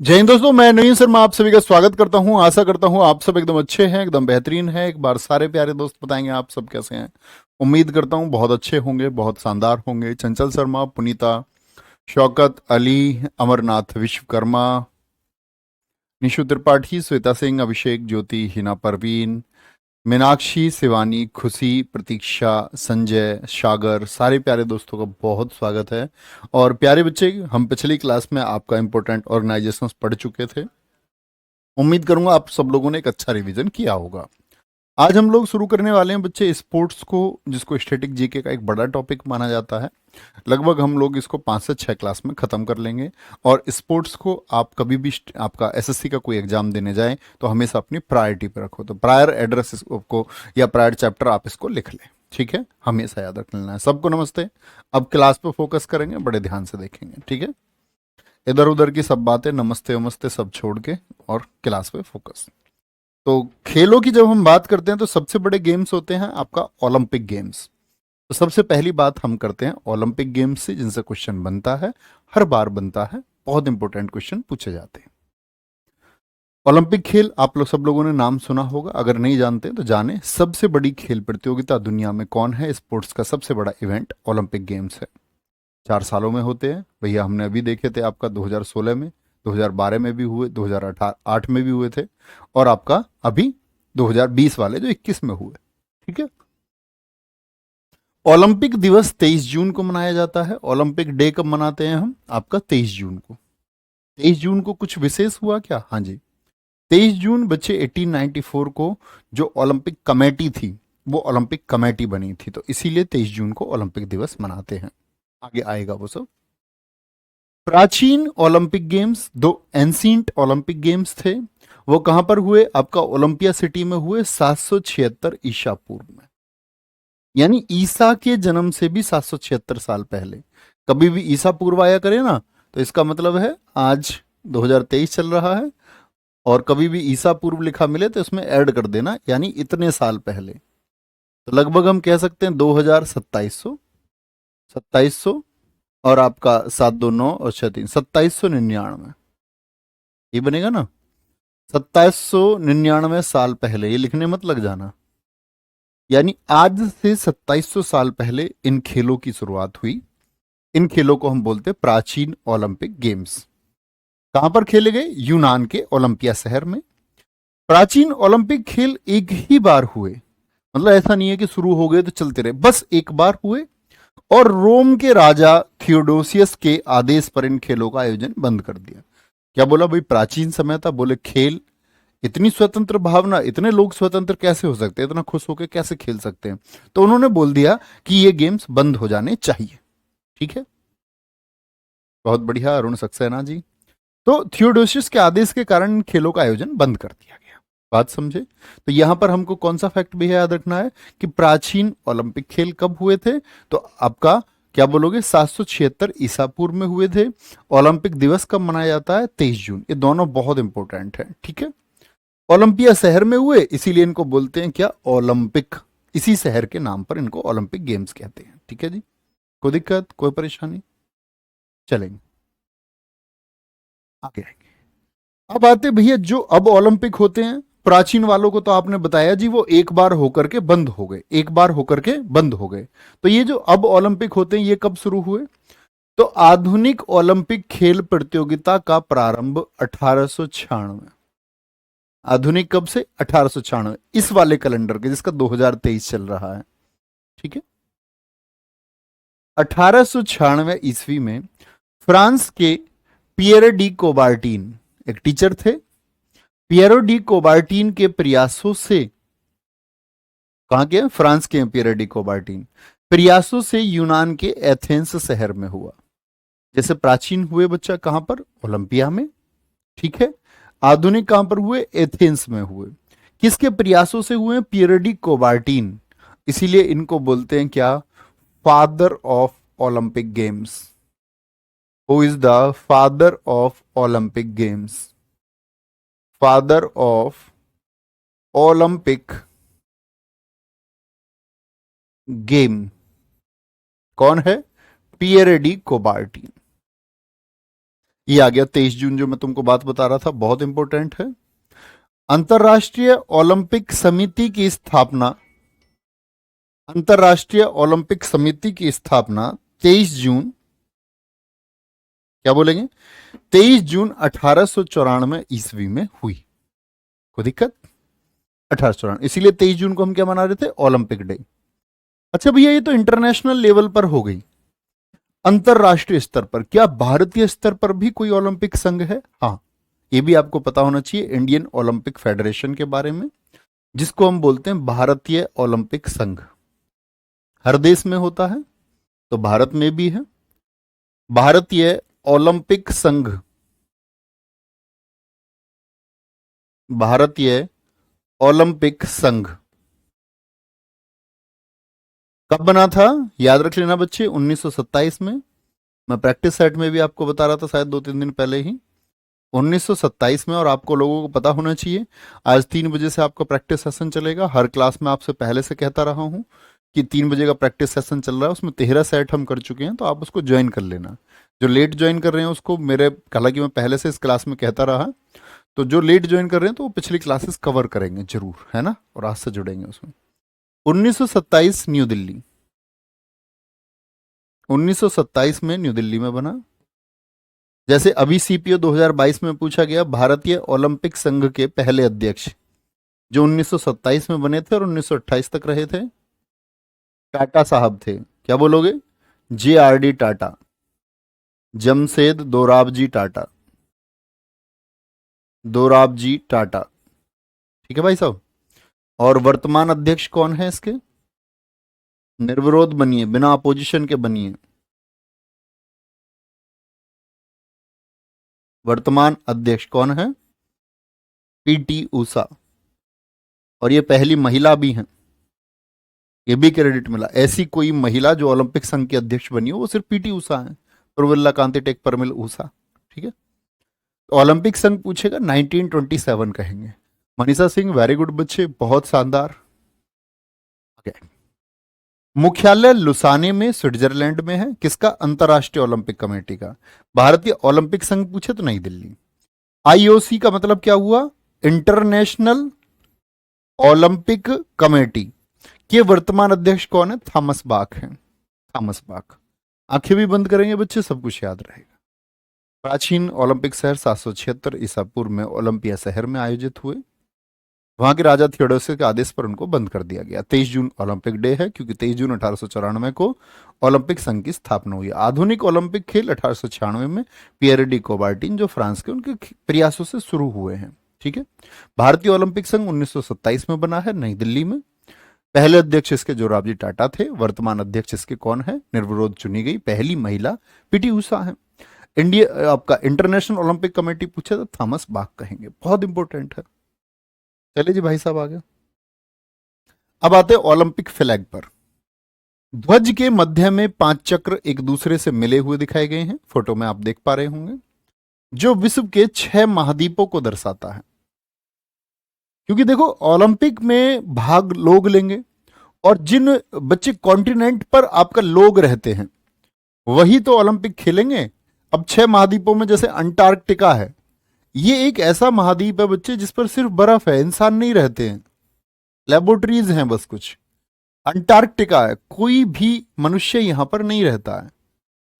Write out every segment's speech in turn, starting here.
जय हिंद दोस्तों, मैं नवीन शर्मा आप सभी का स्वागत करता हूं। आशा करता हूं आप सब एकदम अच्छे हैं, एकदम बेहतरीन हैं। एक बार सारे प्यारे दोस्त बताएंगे आप सब कैसे हैं। उम्मीद करता हूं बहुत अच्छे होंगे, बहुत शानदार होंगे। चंचल शर्मा, पुनीता, शौकत अली, अमरनाथ विश्वकर्मा, निशु त्रिपाठी, श्वेता सिंह, अभिषेक, ज्योति, हिना परवीन, मीनाक्षी, शिवानी, खुशी, प्रतीक्षा, संजय, सागर, सारे प्यारे दोस्तों का बहुत स्वागत है। और प्यारे बच्चे, हम पिछली क्लास में आपका इंपॉर्टेंट ऑर्गेनाइजेशन पढ़ चुके थे। उम्मीद करूंगा आप सब लोगों ने एक अच्छा रिवीजन किया होगा। आज हम लोग शुरू करने वाले हैं बच्चे स्पोर्ट्स को, जिसको स्टैटिक जीके का एक बड़ा टॉपिक माना जाता है। लगभग हम लोग इसको 5 से 6 क्लास में खत्म कर लेंगे। और स्पोर्ट्स को आप कभी भी आपका एसएससी का कोई एग्जाम देने जाएं तो हमेशा अपनी प्रायोरिटी पे रखो। तो प्रायर एड्रेस को या प्रायर चैप्टर आप इसको लिख लें, ठीक है। हमेशा याद रख लेना है। सबको नमस्ते। अब क्लास पे फोकस करेंगे, बड़े ध्यान से देखेंगे, ठीक है। इधर उधर की सब बातें, नमस्ते वमस्ते सब छोड़ के और क्लास पे फोकस। तो खेलों की जब हम बात करते हैं तो सबसे बड़े गेम्स होते हैं आपका ओलंपिक गेम्स। तो सबसे पहली बात हम करते हैं ओलंपिक गेम्स से, जिनसे क्वेश्चन बनता है, हर बार बनता है, बहुत इंपॉर्टेंट क्वेश्चन पूछे जाते हैं। ओलंपिक खेल आप लोग सब लोगों ने नाम सुना होगा, अगर नहीं जानते तो जाने। सबसे बड़ी खेल प्रतियोगिता दुनिया में कौन है? स्पोर्ट्स का सबसे बड़ा इवेंट ओलंपिक गेम्स है। 4 सालों में होते हैं भैया। हमने अभी देखे थे आपका 2016 में, 2012 में भी हुए, 2008 में भी हुए थे, और आपका अभी 2020 वाले जो 21 में हुए, ठीक है। ओलंपिक दिवस 23 जून को मनाया जाता है। ओलंपिक डे कब मनाते हैं हम? आपका 23 जून को। 23 जून को कुछ विशेष हुआ क्या? हाँ जी, 23 जून बच्चे 1894 को जो ओलंपिक कमेटी थी वो ओलंपिक कमेटी बनी थी, तो इसीलिए 23 जून को ओलंपिक दिवस मनाते हैं। आगे आएगा वो सब। प्राचीन ओलंपिक गेम्स, दो एंशियंट ओलंपिक गेम्स थे, वो कहां पर हुए? आपका ओलंपिया सिटी में हुए 776 ईसा पूर्व में। यानी ईसा के जन्म से भी 776 साल पहले। कभी भी ईसा पूर्व आया करे ना, तो इसका मतलब है आज 2023 चल रहा है, और कभी भी ईसा पूर्व लिखा मिले तो इसमें ऐड कर देना, यानी इतने साल पहले। तो लगभग हम कह सकते हैं 2700 और आपका 729 और 63, 2799, ये बनेगा ना। 2799 साल पहले, ये लिखने मत लग जाना। यानी आज से 2700 साल पहले इन खेलों की शुरुआत हुई। इन खेलों को हम बोलते हैं प्राचीन ओलंपिक गेम्स। कहां पर खेले गए? यूनान के ओलंपिया शहर में। प्राचीन ओलंपिक खेल एक ही बार हुए, मतलब ऐसा नहीं है कि शुरू हो गए तो चलते रहे, बस एक बार हुए। और रोम के राजा थियोडोसियस के आदेश पर इन खेलों का आयोजन बंद कर दिया। क्या बोला भाई? प्राचीन समय था, बोले खेल, इतनी स्वतंत्र भावना, इतने लोग स्वतंत्र कैसे हो सकते हैं, इतना खुश होकर कैसे खेल सकते हैं? तो उन्होंने बोल दिया कि ये गेम्स बंद हो जाने चाहिए, ठीक है। बहुत बढ़िया अरुण सक्सेना जी। तो थियोडोसियस के आदेश के कारण इन खेलों का आयोजन बंद कर दिया गया। बात समझे? तो यहां पर हमको कौन सा फैक्ट भी है याद रखना है कि प्राचीन ओलंपिक खेल कब हुए थे? तो आपका क्या बोलोगे? 776 ईसा पूर्व में हुए थे। ओलंपिक दिवस कब मनाया जाता है? 23 जून। ये दोनों बहुत इंपॉर्टेंट है, ठीक है। ओलंपिया शहर में हुए, इसीलिए इनको बोलते हैं क्या? ओलंपिक। इसी शहर के नाम पर इनको ओलंपिक गेम्स कहते हैं, ठीक है जी। कोई दिक्कत, कोई परेशानी? चलेंगे आगे आएंगे। अब आते भैया जो अब ओलंपिक होते हैं, प्राचीन वालों को तो आपने बताया जी वो एक बार होकर के बंद हो गए, एक बार होकर के बंद हो गए। तो ये जो अब ओलंपिक होते हैं ये कब शुरू हुए? तो आधुनिक ओलंपिक खेल प्रतियोगिता का प्रारंभ 1896। आधुनिक कब से? 1896, इस वाले कैलेंडर के जिसका 2023 चल रहा है, ठीक है। 1896 ईस्वी में फ्रांस के पियर डी कोबार्टीन एक टीचर थे। पियरो डी कोबार्टीन के प्रयासों से, कहां के? फ्रांस के पियर डी कोबार्टीन प्रयासों से यूनान के एथेंस शहर में हुआ। जैसे प्राचीन हुए बच्चा कहां पर? ओलंपिया में, ठीक है। आधुनिक कहां पर हुए? एथेंस में हुए। किसके प्रयासों से हुए? पियर डी कोबार्टीन। इसीलिए इनको बोलते हैं क्या? Father of Olympic games. Who is the father of Olympic games? Father of Olympic game कौन है? पियर डी कोबार्टीन। ये आ गया 23 जून, जो मैं तुमको बात बता रहा था, बहुत इंपॉर्टेंट है। अंतरराष्ट्रीय ओलंपिक समिति की स्थापना, अंतरराष्ट्रीय ओलंपिक समिति की स्थापना 23 जून, क्या बोलेंगे, 23 जून 1894 ईस्वी में हुई। कोई दिक्कत? 1894, इसीलिए 23 जून को हम क्या मना रहे थे, ओलंपिक डे। अच्छा भैया, ये तो इंटरनेशनल लेवल पर हो गई। अंतरराष्ट्रीय स्तर पर, क्या भारतीय स्तर पर भी कोई ओलंपिक संघ है? हाँ, ये भी आपको पता होना चाहिए, इंडियन ओलंपिक फेडरेशन के बारे में, जिसको हम बोलते हैं भारतीय ओलंपिक संघ। हर देश में होता है, तो भारत में भी है भारतीय ओलंपिक संघ। भारतीय ओलंपिक संघ कब बना था, याद रख लेना बच्चे, 1927 में। मैं प्रैक्टिस सेट में भी आपको बता रहा था शायद 2-3 दिन पहले ही, 1927 में। और आपको लोगों को पता होना चाहिए, आज 3 बजे से आपका प्रैक्टिस सेशन चलेगा। हर क्लास में आपसे पहले से कहता रहा हूं कि 3 बजे का प्रैक्टिस सेशन चल रहा है, उसमें 13 सेट हम कर चुके हैं, तो आप उसको ज्वाइन कर लेना। जो लेट ज्वाइन कर रहे हैं उसको मेरे, हालांकि मैं पहले से इस क्लास में कहता रहा, तो जो लेट ज्वाइन कर रहे हैं तो वो पिछली क्लासेस कवर करेंगे जरूर, है ना, और आज से जुड़ेंगे उसमें। 1927 न्यू दिल्ली, 1927 में न्यू दिल्ली में बना। जैसे अभी सीपीओ 2022 में पूछा गया, भारतीय ओलंपिक संघ के पहले अध्यक्ष जो 1927 में बने थे और 1928 तक रहे थे, टाटा साहब थे। क्या बोलोगे? JRD टाटा, जमशेद दोराबजी टाटा, दोराबजी टाटा। ठीक है भाई साहब। और वर्तमान अध्यक्ष कौन है इसके? निर्विरोध बनिए, बिना अपोजिशन के बनिए। वर्तमान अध्यक्ष कौन है? PT ऊषा। और ये पहली महिला भी हैं, ये भी क्रेडिट मिला। ऐसी कोई महिला जो ओलंपिक संघ की अध्यक्ष बनी हो वो सिर्फ PT ऊषा है, प्रफुल्ला कांति टेक परमिल ऊषा। ठीक है, तो ओलंपिक संघ पूछेगा 1927 कहेंगे। मनीषा सिंह, वेरी गुड बच्चे, बहुत शानदार। okay. मुख्यालय लुसाने में, स्विट्जरलैंड में है, किसका? अंतरराष्ट्रीय ओलंपिक कमेटी का। भारतीय ओलंपिक संघ पूछे तो नई दिल्ली। IOC का मतलब क्या हुआ? इंटरनेशनल ओलंपिक कमेटी के वर्तमान अध्यक्ष कौन है? थॉमस बाक हैं, थॉमस बाक। आंखें भी बंद करेंगे बच्चे, सब कुछ याद रहेगा। प्राचीन ओलंपिक शहर 776 ईसा पूर्व में ओलंपिया शहर में आयोजित हुए। वहां के राजा थियोडोसिस के आदेश पर उनको बंद कर दिया गया। 23 जून ओलंपिक डे है, क्योंकि 23 जून 1894 को ओलंपिक संघ की स्थापना हुई। आधुनिक ओलंपिक खेल 1896 में पियर डी कोबार्टिन, जो फ्रांस के, उनके प्रयासों से शुरू हुए हैं। ठीक है, भारतीय ओलंपिक संघ 1927 में बना है, नई दिल्ली में। पहले अध्यक्ष इसके जोराबजी टाटा थे। वर्तमान अध्यक्ष इसके कौन है? निर्विरोध चुनी गई पहली महिला PT ऊषा है। इंडिया, आपका इंटरनेशनल ओलंपिक कमेटी पूछे तो थॉमस बाक कहेंगे, बहुत इंपॉर्टेंट है। चलिए जी भाई साहब, आ गया। अब आते ओलंपिक फ्लैग पर। ध्वज के मध्य में 5 चक्र एक दूसरे से मिले हुए दिखाए गए हैं, फोटो में आप देख पा रहे होंगे, जो विश्व के 6 महाद्वीपों को दर्शाता है। क्योंकि देखो, ओलंपिक में भाग लोग लेंगे, और जिन बच्चे कॉन्टिनेंट पर आपका लोग रहते हैं वही तो ओलंपिक खेलेंगे। अब 6 महाद्वीपों में जैसे अंटार्कटिका है, ये एक ऐसा महाद्वीप है बच्चे जिस पर सिर्फ बर्फ है, इंसान नहीं रहते हैं, लेबोरेटरीज हैं बस कुछ। अंटार्कटिका है, कोई भी मनुष्य यहां पर नहीं रहता है,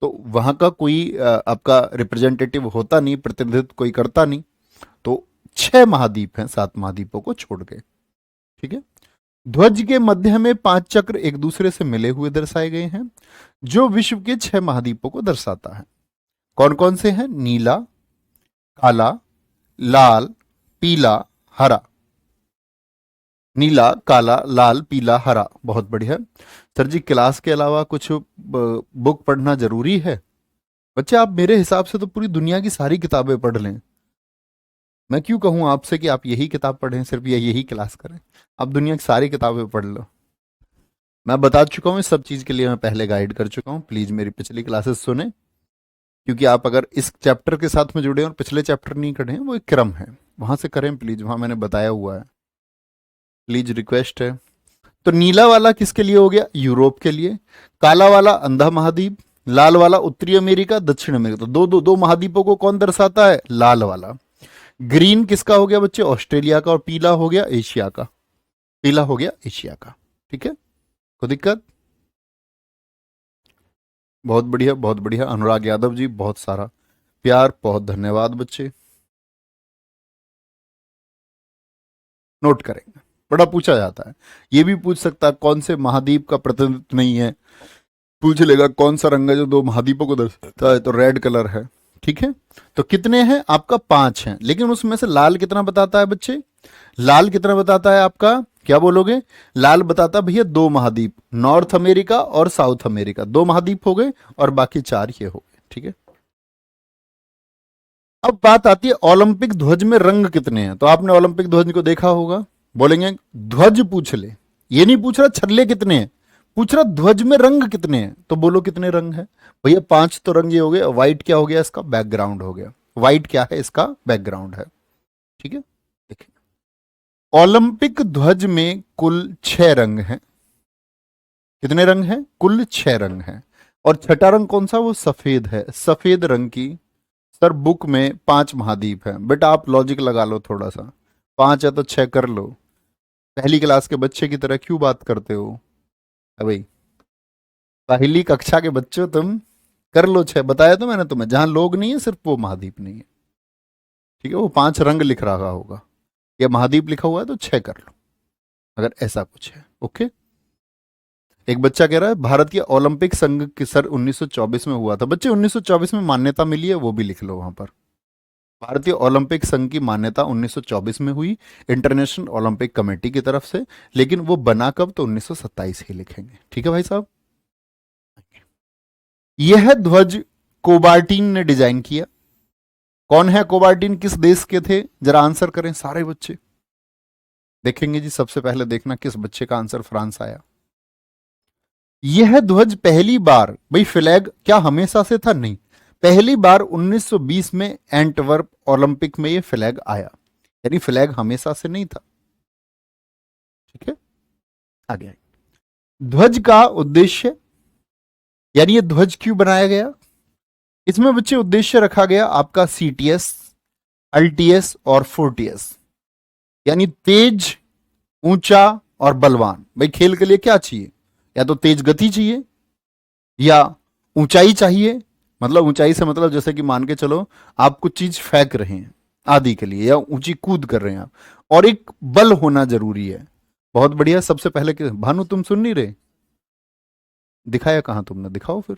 तो वहां का कोई आपका रिप्रेजेंटेटिव होता नहीं, प्रतिनिधित्व कोई करता नहीं। तो 6 महाद्वीप हैं 7 महाद्वीपों को छोड़ के। ठीक है, ध्वज के मध्य में 5 चक्र एक दूसरे से मिले हुए दर्शाए गए हैं, जो विश्व के 6 महाद्वीपों को दर्शाता है। कौन कौन से हैं? नीला, काला, लाल, पीला, हरा। नीला, काला, लाल, पीला, हरा, बहुत बढ़िया। सर जी, क्लास के अलावा कुछ बुक पढ़ना जरूरी है? बच्चे, आप मेरे हिसाब से तो पूरी दुनिया की सारी किताबें पढ़ लें। मैं क्यों कहूं आपसे कि आप यही किताब पढ़ें सिर्फ, या यही क्लास करें? आप दुनिया की सारी किताबें पढ़ लो। मैं बता चुका हूं, इस सब चीज के लिए मैं पहले गाइड कर चुका हूं। प्लीज मेरी पिछली क्लासेस सुने, क्योंकि आप अगर इस चैप्टर के साथ में जुड़े और पिछले चैप्टर नहीं करें, वो एक क्रम है, वहां से करें प्लीज, वहां मैंने बताया हुआ है, प्लीज रिक्वेस्ट है। तो नीला वाला किसके लिए हो गया? यूरोप के लिए। काला वाला अंधा महाद्वीप, लाल वाला उत्तरी अमेरिका, दक्षिण अमेरिका, तो दो दो दो महाद्वीपों को कौन दर्शाता है? लाल वाला। ग्रीन किसका हो गया बच्चे? ऑस्ट्रेलिया का। और पीला हो गया एशिया का। पीला हो गया एशिया का। ठीक है, कोई दिक्कत? बहुत बढ़िया, बहुत बढ़िया। अनुराग यादव जी, बहुत सारा प्यार, बहुत धन्यवाद बच्चे। नोट करेंगे, बड़ा पूछा जाता है। ये भी पूछ सकता है कौन से महाद्वीप का प्रतिनिधित्व नहीं है, पूछ लेगा कौन सा रंग है जो दो महाद्वीपों को दर्शाता है, तो रेड कलर है। ठीक है, तो कितने हैं आपका? 5 हैं, लेकिन उसमें से लाल कितना बताता है बच्चे? लाल कितना बताता है आपका? क्या बोलोगे? लाल बताता है भैया 2 महाद्वीप, नॉर्थ अमेरिका और साउथ अमेरिका, 2 महाद्वीप हो गए और बाकी 4 ये हो गए। ठीक है, अब बात आती है ओलंपिक ध्वज में रंग कितने हैं। तो आपने ओलंपिक ध्वज को देखा होगा, बोलेंगे ध्वज पूछ ले, ये नहीं पूछ रहा छल्ले कितने हैं, पूछ रहा ध्वज में रंग कितने हैं। तो बोलो कितने रंग है भैया? 5 तो रंग ये हो गए। व्हाइट क्या हो गया? इसका बैकग्राउंड हो गया। व्हाइट क्या है? इसका बैकग्राउंड है। ठीक है, देखिए ओलंपिक ध्वज में कुल 6 रंग हैं। कितने रंग हैं? कुल 6 रंग हैं। और छठा रंग कौन सा? वो सफेद है। सफेद रंग की सर बुक में 5 महाद्वीप हैं। बेटा आप लॉजिक लगा लो थोड़ा सा, 5 है तो 6 कर लो। पहली क्लास के बच्चे की तरह क्यों बात करते हो भाई? पहली कक्षा के बच्चों तुम, कर लो 6। बताया तो मैंने तुम्हें, जहां लोग नहीं है सिर्फ वो महाद्वीप नहीं है। ठीक है, वो 5 रंग लिख रहा होगा, या महाद्वीप लिखा हुआ है तो 6 कर लो, अगर ऐसा कुछ है। ओके, एक बच्चा कह रहा है भारतीय ओलंपिक संघ की सर 1924 में हुआ था। बच्चे 1924 में मान्यता मिली है, वो भी लिख लो वहां पर। भारतीय ओलंपिक संघ की मान्यता 1924 में हुई, इंटरनेशनल ओलंपिक कमेटी की तरफ से। लेकिन वो बना कब? तो 1927 ही लिखेंगे। ठीक है भाई साहब, यह ध्वज कोबार्टीन ने डिजाइन किया। कौन है कोबार्टीन? किस देश के थे? जरा आंसर करें सारे बच्चे। देखेंगे जी, सबसे पहले देखना किस बच्चे का आंसर फ्रांस आया। यह ध्वज पहली बार, भाई फ्लैग क्या हमेशा से था? नहीं, पहली बार 1920 में एंटवर्प ओलंपिक में यह फ्लैग आया, यानी फ्लैग हमेशा से नहीं था। ठीक है, आगे ध्वज का उद्देश्य, यानी ये ध्वज क्यों बनाया गया? इसमें बच्चे उद्देश्य रखा गया आपका सीटीएस, अल्टीएस और फोर्टीएस, यानी तेज, ऊंचा और बलवान। भाई खेल के लिए क्या चाहिए? या तो तेज गति चाहिए, या ऊंचाई चाहिए। मतलब ऊंचाई से मतलब जैसे कि मान के चलो आप कुछ चीज फेंक रहे हैं आदि के लिए, या ऊंची कूद कर रहे हैं आप, और एक बल होना जरूरी है। बहुत बढ़िया। सबसे पहले भानु तुम सुन नहीं रहे? दिखाया कहां तुमने? दिखाओ फिर।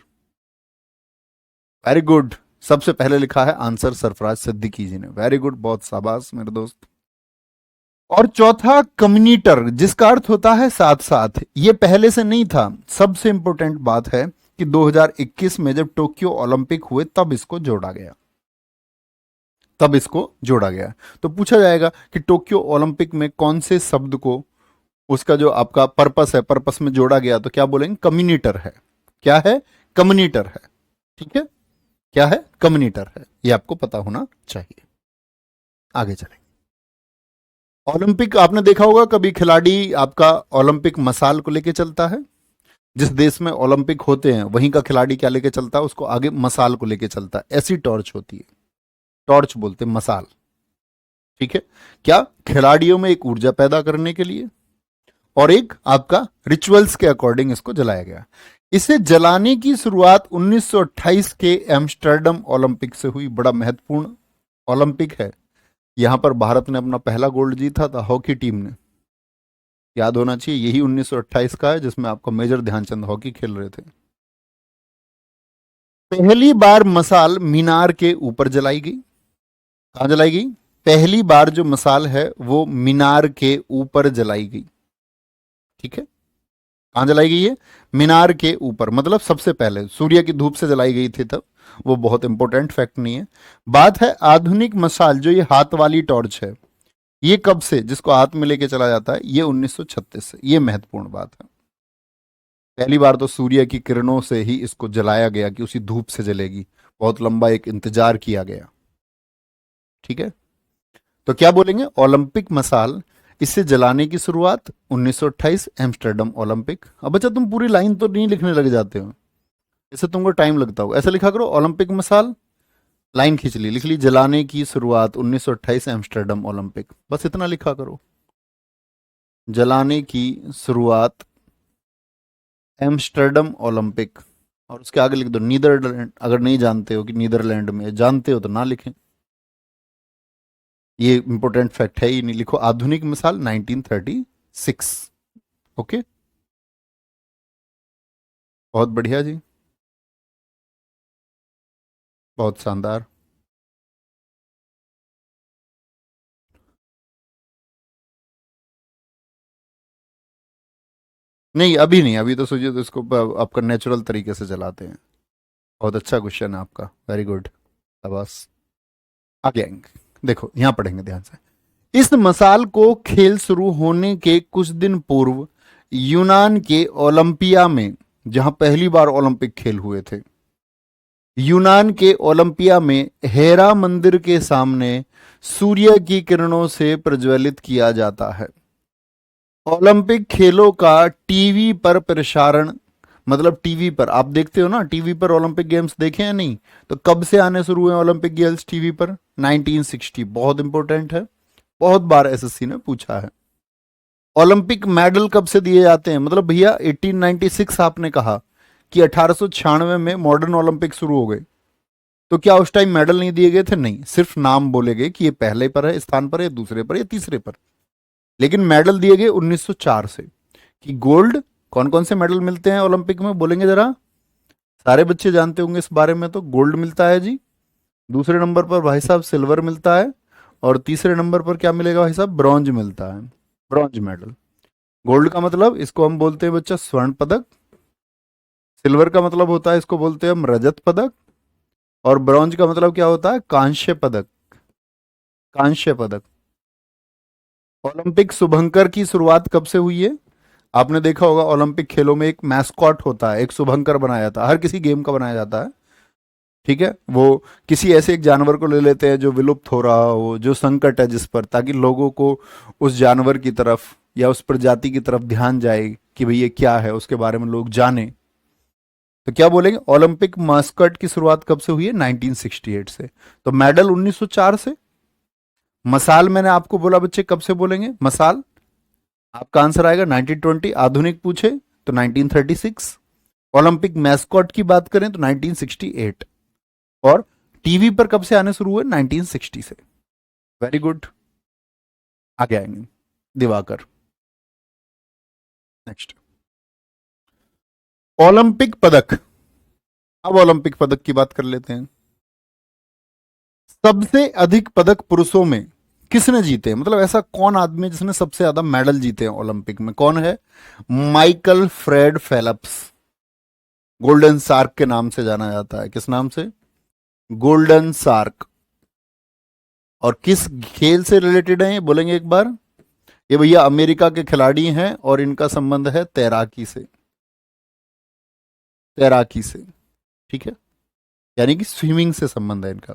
वेरी गुड, सबसे पहले लिखा है आंसर सरफराज सिद्दीकी जी ने। वेरी गुड, बहुत शाबाश मेरे दोस्त। और चौथा कम्युनिटर, जिसका अर्थ होता है साथ साथ। ये पहले से नहीं था। सबसे इंपॉर्टेंट बात है कि 2021 में जब टोक्यो ओलंपिक हुए तब इसको जोड़ा गया, तब इसको जोड़ा गया। तो पूछा जाएगा कि टोक्यो ओलंपिक में कौन से शब्द को, उसका जो आपका पर्पस है, पर्पस में जोड़ा गया, तो क्या बोलेंगे? कम्युनिटर है। क्या है? कम्युनिटर है। ठीक है, क्या है? कम्युनिटर है। ये आपको पता होना चाहिए। आगे चलें। ओलंपिक आपने देखा होगा कभी खिलाड़ी आपका ओलंपिक मसाल को लेके चलता है। जिस देश में ओलंपिक होते हैं वहीं का खिलाड़ी क्या लेके चलता है? उसको आगे मसाल को लेके चलता है। ऐसी टॉर्च होती है, टॉर्च बोलते हैं, मसाल। ठीक है, क्या? खिलाड़ियों में एक ऊर्जा पैदा करने के लिए, और एक आपका रिचुअल्स के अकॉर्डिंग इसको जलाया गया। इसे जलाने की शुरुआत 1928 के एम्स्टर्डम ओलंपिक से हुई। बड़ा महत्वपूर्ण ओलंपिक है। यहां पर भारत ने अपना पहला गोल्ड जीता था, हॉकी टीम ने। याद होना चाहिए, यही 1928 का है जिसमें आपका मेजर ध्यानचंद हॉकी खेल रहे थे। पहली बार मसाल मीनार के ऊपर जलाई गई। कहां जलाई गई? पहली बार जो मसाल है वो मीनार के ऊपर जलाई गई। ठीक है, कहां जलाई गई है? मीनार के ऊपर, मतलब सबसे पहले सूर्य की धूप से जलाई गई थी तब। वो बहुत इंपॉर्टेंट फैक्ट नहीं है। बात है आधुनिक मसाल, जो ये हाथ वाली टॉर्च है, ये कब से, जिसको हाथ में लेके चला जाता है, ये 1936 से। ये महत्वपूर्ण बात है। पहली बार तो सूर्य की किरणों से ही इसको जलाया गया कि उसी धूप से जलेगी। बहुत लंबा एक इंतजार किया गया। ठीक है, तो क्या बोलेंगे? ओलंपिक मसाल, इसे जलाने की शुरुआत 1928 एम्स्टर्डम ओलंपिक। अब बच्चा तुम पूरी लाइन तो नहीं लिखने लग जाते हो, इससे तुमको टाइम लगता होगा। ऐसा लिखा करो, ओलंपिक में साल, लाइन खींच ली, लिख ली जलाने की शुरुआत 1928 एम्स्टर्डम ओलंपिक, बस इतना लिखा करो, जलाने की शुरुआत एम्स्टर्डम ओलंपिक, और उसके आगे लिख दो नीदरलैंड। अगर नहीं जानते हो कि नीदरलैंड में, जानते हो तो ना लिखें, ये इंपॉर्टेंट फैक्ट है, ये नहीं लिखो। आधुनिक मिसाल 1936। ओके, बहुत बढ़िया जी, बहुत शानदार। नहीं अभी नहीं, अभी तो सोचिए तो इसको आपका नेचुरल तरीके से चलाते हैं। बहुत अच्छा क्वेश्चन है आपका, वेरी गुड, शाबाश। आगे आएंगे, देखो यहां पढ़ेंगे ध्यान से। इस मसाल को खेल शुरू होने के कुछ दिन पूर्व यूनान के ओलंपिया में, जहां पहली बार ओलंपिक खेल हुए थे, यूनान के ओलंपिया में हेरा मंदिर के सामने सूर्य की किरणों से प्रज्वलित किया जाता है। ओलंपिक खेलों का टीवी पर प्रसारण, मतलब टीवी पर आप देखते हो ना, टीवी पर ओलंपिक गेम्स देखे हैं नहीं, तो कब से आने शुरू हुए ओलंपिक गेम्स टीवी पर? 1960, बहुत इंपॉर्टेंट है, बहुत बार एसएससी ने पूछा है। ओलंपिक मेडल कब से दिए जाते हैं? मतलब भैया 1896 आपने कहा कि 1896 में मॉडर्न ओलंपिक शुरू हो गए, तो क्या उस टाइम मेडल नहीं दिए गए थे? नहीं, सिर्फ नाम बोले गए कि ये पहले पर है, स्थान पर है, दूसरे पर, या तीसरे पर, लेकिन मेडल दिए गए 1904 से। कि गोल्ड, कौन कौन से मेडल मिलते हैं ओलंपिक में, बोलेंगे जरा, सारे बच्चे जानते होंगे इस बारे में, तो गोल्ड मिलता है जी, दूसरे नंबर पर भाई साहब सिल्वर मिलता है, और तीसरे नंबर पर क्या मिलेगा भाई साहब? ब्रॉन्ज मिलता है, ब्रॉन्ज मेडल। गोल्ड का मतलब इसको हम बोलते हैं बच्चा स्वर्ण पदक, सिल्वर का मतलब होता है, इसको बोलते हैं हम रजत पदक, और ब्रॉन्ज का मतलब क्या होता है? कांस्य पदक, कांस्य पदक। ओलंपिक शुभंकर की शुरुआत कब से हुई है? आपने देखा होगा ओलंपिक खेलों में एक मैस्कॉट होता है, एक शुभंकर बनाया जाता है, हर किसी गेम का बनाया जाता है, ठीक है, वो किसी ऐसे एक जानवर को ले लेते हैं जो विलुप्त हो रहा हो, जो संकट है जिस पर, ताकि लोगों को उस जानवर की तरफ या उस प्रजाति की तरफ ध्यान जाए कि भाई ये क्या है, उसके बारे में लोग जाने। तो क्या बोलेंगे, ओलंपिक मास्कट की शुरुआत कब से हुई है? 1968 से। तो मेडल 1904 से। मसाल मैंने आपको बोला बच्चे कब से बोलेंगे मसाल, आपका आंसर आएगा 1920। आधुनिक पूछे तो 1936। ओलंपिक मैस्कॉट की बात करें तो 1968, और टीवी पर कब से आने शुरू हुए? 1960 से। वेरी गुड, आगे आएंगे दिवाकर। नेक्स्ट, ओलंपिक पदक। अब ओलंपिक पदक की बात कर लेते हैं। सबसे अधिक पदक पुरुषों में किसने जीते हैं? मतलब ऐसा कौन आदमी है जिसने सबसे ज्यादा मेडल जीते हैं ओलंपिक में? कौन है? Michael Fred Phelps, golden shark के नाम से जाना जाता है। किस नाम से? Golden shark. और किस खेल से रिलेटेड है ये, बोलेंगे एक बार? ये भैया अमेरिका के खिलाड़ी हैं, और इनका संबंध है तैराकी से, तैराकी से, ठीक है, यानी कि स्विमिंग से संबंध है इनका।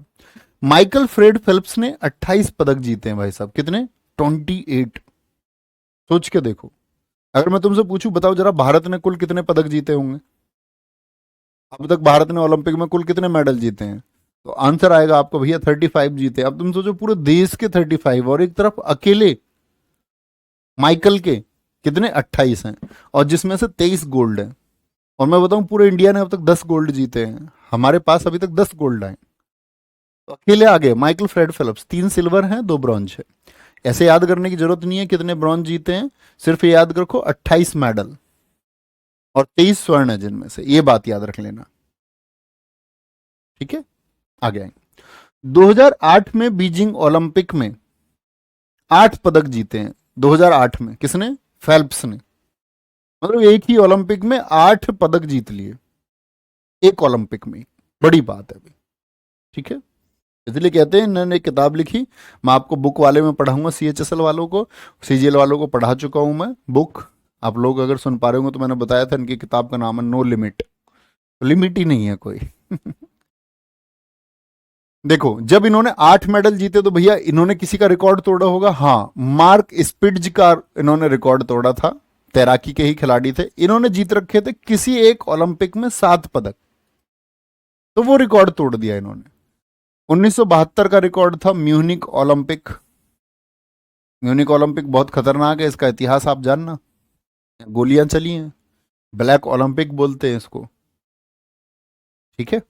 माइकल फ्रेड फेल्प्स ने 28 पदक जीते हैं भाई साहब। कितने? 28। सोच के देखो, अगर मैं तुमसे पूछूं बताओ जरा, भारत ने कुल कितने पदक जीते होंगे? अब तक भारत ने ओलंपिक में कुल कितने मेडल जीते हैं? तो आंसर आएगा आपको भैया 35 जीते। अब तुम सोचो पूरे देश के 35, और एक तरफ अकेले माइकल के कितने? 28 हैं, और जिसमें से 23 गोल्ड है। और मैं बताऊं पूरे इंडिया ने अब तक 10 गोल्ड जीते हैं, हमारे पास अभी तक 10 गोल्ड आए, तो अकेले आगे माइकल फ्रेड फेल्प्स। 3 सिल्वर हैं, 2 ब्रॉन्ज है। ऐसे याद करने की जरूरत नहीं है कितने ब्रॉन्ज जीते हैं, सिर्फ ये याद रखो 28 मेडल और 23 स्वर्ण है जिनमें से, ये बात याद रख लेना, ठीक है। आगे आएंगे। 2008 में बीजिंग ओलंपिक में 8 पदक जीते हैं। 2008 में किसने? फेल्प्स ने। मतलब एक ही ओलंपिक में 8 पदक जीत लिए, एक ओलंपिक में, बड़ी बात है अभी, ठीक है। इसलिए कहते हैं इन्होंने एक किताब लिखी, मैं आपको बुक वाले में पढ़ाऊंगा, सीएचएसएल वालों को, सीजीएल वालों को पढ़ा चुका हूं मैं बुक। आप लोग अगर सुन पा रहे होंगे तो मैंने बताया था इनकी किताब का नाम है नो लिमिट, तो लिमिट ही नहीं है कोई। देखो जब इन्होंने 8 मेडल जीते तो भैया इन्होंने किसी का रिकॉर्ड तोड़ा होगा। हाँ, मार्क स्पिट्ज का इन्होंने रिकॉर्ड तोड़ा था, तैराकी के ही खिलाड़ी थे। इन्होंने जीत रखे थे किसी एक ओलंपिक में 7 पदक, तो वो रिकॉर्ड तोड़ दिया इन्होंने। 1972 का रिकॉर्ड था म्यूनिक ओलंपिक। म्यूनिक ओलंपिक बहुत खतरनाक है, इसका इतिहास आप जानना। गोलियां चली हैं, ब्लैक ओलंपिक बोलते हैं इसको। ठीक है,